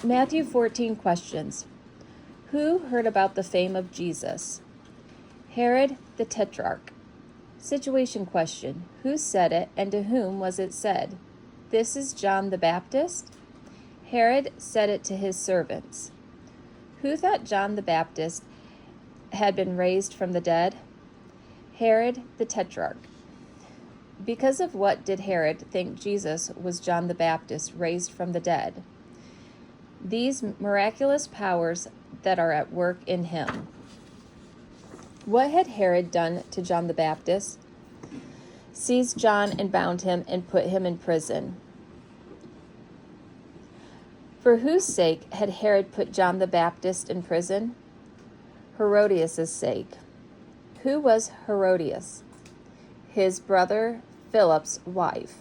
Matthew 14 questions. Who heard about the fame of Jesus? Herod the Tetrarch. Situation question. Who said it, and to whom was it said? This is John the Baptist. Herod said it to his servants. Who thought John the Baptist had been raised from the dead? Herod the Tetrarch. Because of what did Herod think Jesus was John the Baptist raised from the dead? These miraculous powers that are at work in him. What had Herod done to John the Baptist? Seized John and bound him and put him in prison. For whose sake had Herod put John the Baptist in prison? Herodias' sake. Who was Herodias? His brother Philip's wife.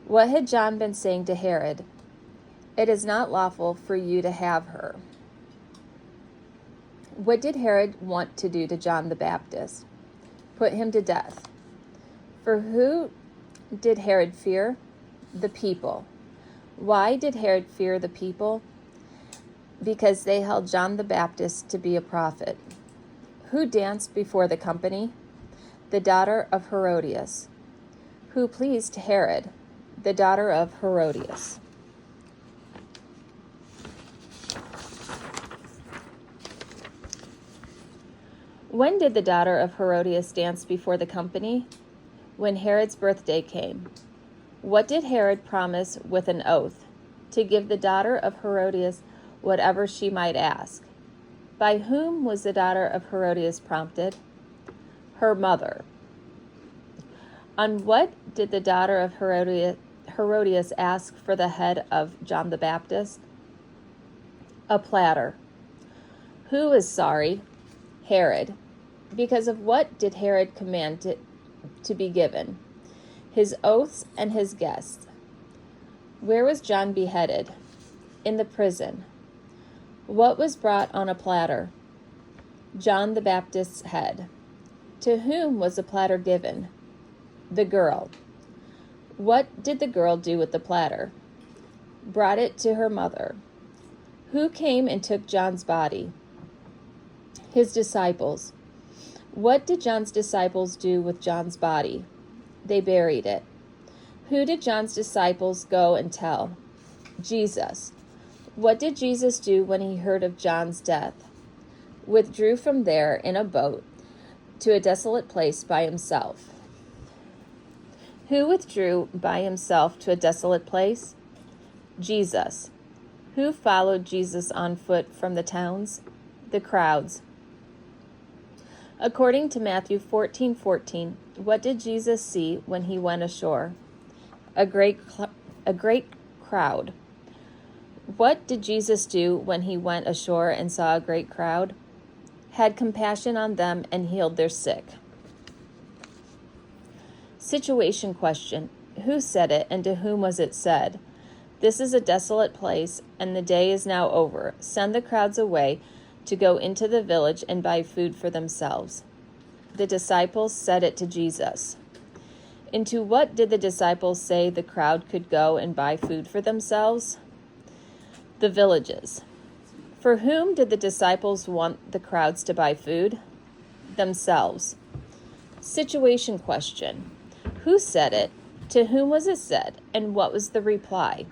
What had John been saying to Herod? It is not lawful for you to have her. What did Herod want to do to John the Baptist? Put him to death. For who did Herod fear? The people. Why did Herod fear the people? Because they held John the Baptist to be a prophet. Who danced before the company? The daughter of Herodias. Who pleased Herod? The daughter of Herodias. When did the daughter of Herodias dance before the company? When Herod's birthday came. What did Herod promise with an oath? To give the daughter of Herodias whatever she might ask. By whom was the daughter of Herodias prompted? Her mother. On what did the daughter of Herodias ask for the head of John the Baptist? A platter. Who is sorry? Herod. Because of what did Herod command it to be given? His oaths and his guests. Where was John beheaded? In the prison. What was brought on a platter? John the Baptist's head. To whom was the platter given? The girl. What did the girl do with the platter? Brought it to her mother. Who came and took John's body? His disciples. What did John's disciples do with John's body? They buried it. Who did John's disciples go and tell? Jesus. What did Jesus do when he heard of John's death? Withdrew from there in a boat to a desolate place by himself. Who withdrew by himself to a desolate place? Jesus. Who followed Jesus on foot from the towns? The crowds. According to Matthew 14:14, what did Jesus see when he went ashore? A great crowd. What did Jesus do when he went ashore and saw a great crowd? Had compassion on them and healed their sick. Situation question. Who said it, and to whom was it said? This is a desolate place, and the day is now over. Send the crowds away to go into the village and buy food for themselves. The disciples said it to Jesus. Into what did the disciples say the crowd could go and buy food for themselves? The villages. For whom did the disciples want the crowds to buy food? Themselves. Situation question. Who said it? To whom was it said? And what was the reply?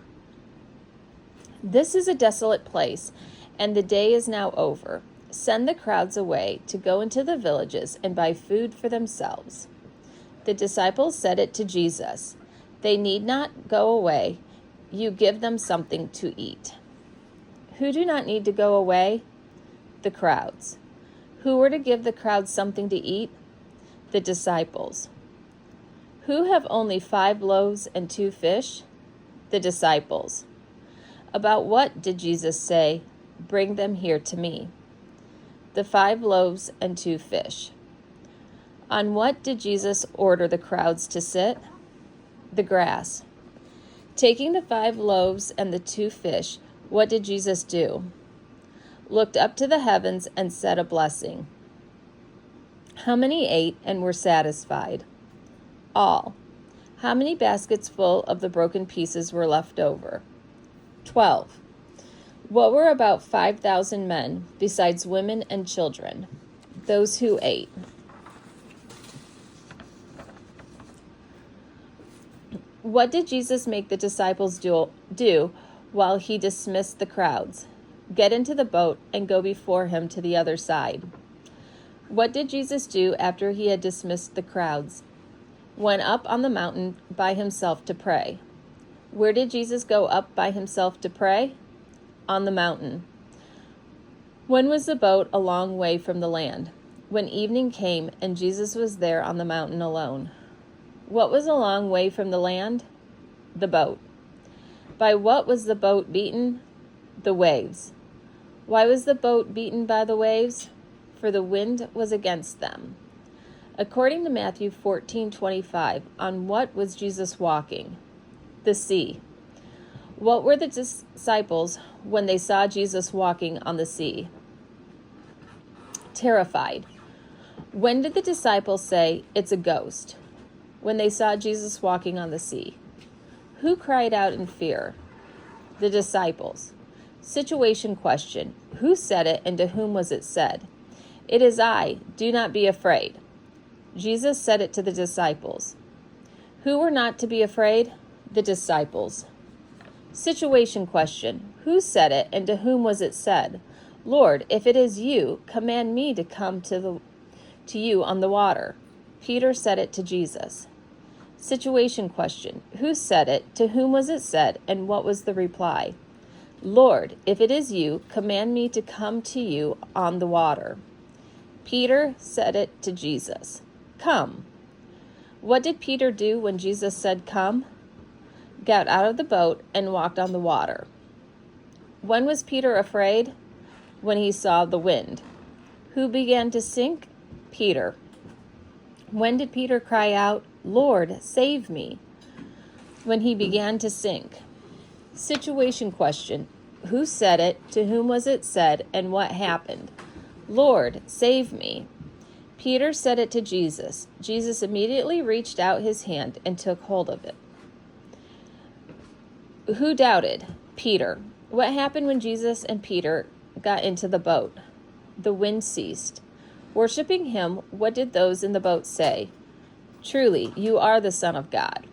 This is a desolate place, and the day is now over. Send the crowds away to go into the villages and buy food for themselves. The disciples said it to Jesus. They need not go away. You give them something to eat. Who do not need to go away? The crowds. Who were to give the crowds something to eat? The disciples. Who have only 5 loaves and 2 fish? The disciples. About what did Jesus say, "Bring them here to me"? The 5 loaves and 2 fish. On what did Jesus order the crowds to sit? The grass. Taking the 5 loaves and the 2 fish, what did Jesus do? Looked up to the heavens and said a blessing. How many ate and were satisfied? All. How many baskets full of the broken pieces were left over? 12. What were about 5,000 men, besides women and children, those who ate? What did Jesus make the disciples do while he dismissed the crowds? Get into the boat and go before him to the other side. What did Jesus do after he had dismissed the crowds? Went up on the mountain by himself to pray. Where did Jesus go up by himself to pray? On the mountain. When was the boat a long way from the land? When evening came and Jesus was there on the mountain alone. What was a long way from the land? The boat. By what was the boat beaten? The waves. Why was the boat beaten by the waves? For the wind was against them. According to Matthew 14:25, on what was Jesus walking? The sea. What were the disciples when they saw Jesus walking on the sea? Terrified. When did the disciples say, "It's a ghost"? When they saw Jesus walking on the sea. Who cried out in fear? The disciples. Situation question. Who said it and to whom was it said? It is I. Do not be afraid. Jesus said it to the disciples. Who were not to be afraid? The disciples. Situation question. Who said it and to whom was it said? Lord, if it is you, command me to come to you on the water. Peter said it to Jesus. Situation question. Who said it? To whom was it said? And what was the reply? Lord, if it is you, command me to come to you on the water. Peter said it to Jesus. Come. What did Peter do when Jesus said come? Got out of the boat and walked on the water. When was Peter afraid? When he saw the wind. Who began to sink? Peter. When did Peter cry out, Lord, save me? When he began to sink. Situation question. Who said it? To whom was it said? And what happened? Lord, save me. Peter said it to Jesus. Jesus immediately reached out his hand and took hold of it. Who doubted? Peter. What happened when Jesus and Peter got into the boat? The wind ceased. Worshipping him, what did those in the boat say? Truly, you are the Son of God.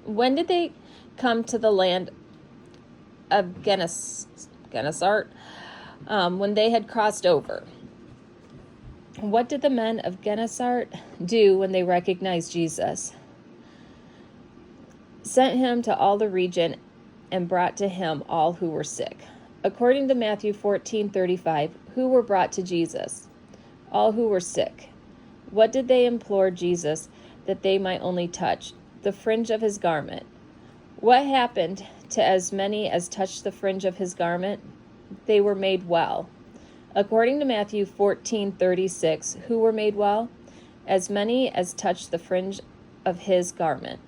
When did they come to the land of Gennesaret? When they had crossed over. What did the men of Gennesaret do when they recognized Jesus? Sent him to all the region and brought to him all who were sick. According to Matthew 14:35, who were brought to Jesus? All who were sick. What did they implore Jesus that they might only touch? The fringe of his garment. What happened to as many as touched the fringe of his garment? They were made well. According to Matthew 14:36, who were made well? As many as touched the fringe of his garment.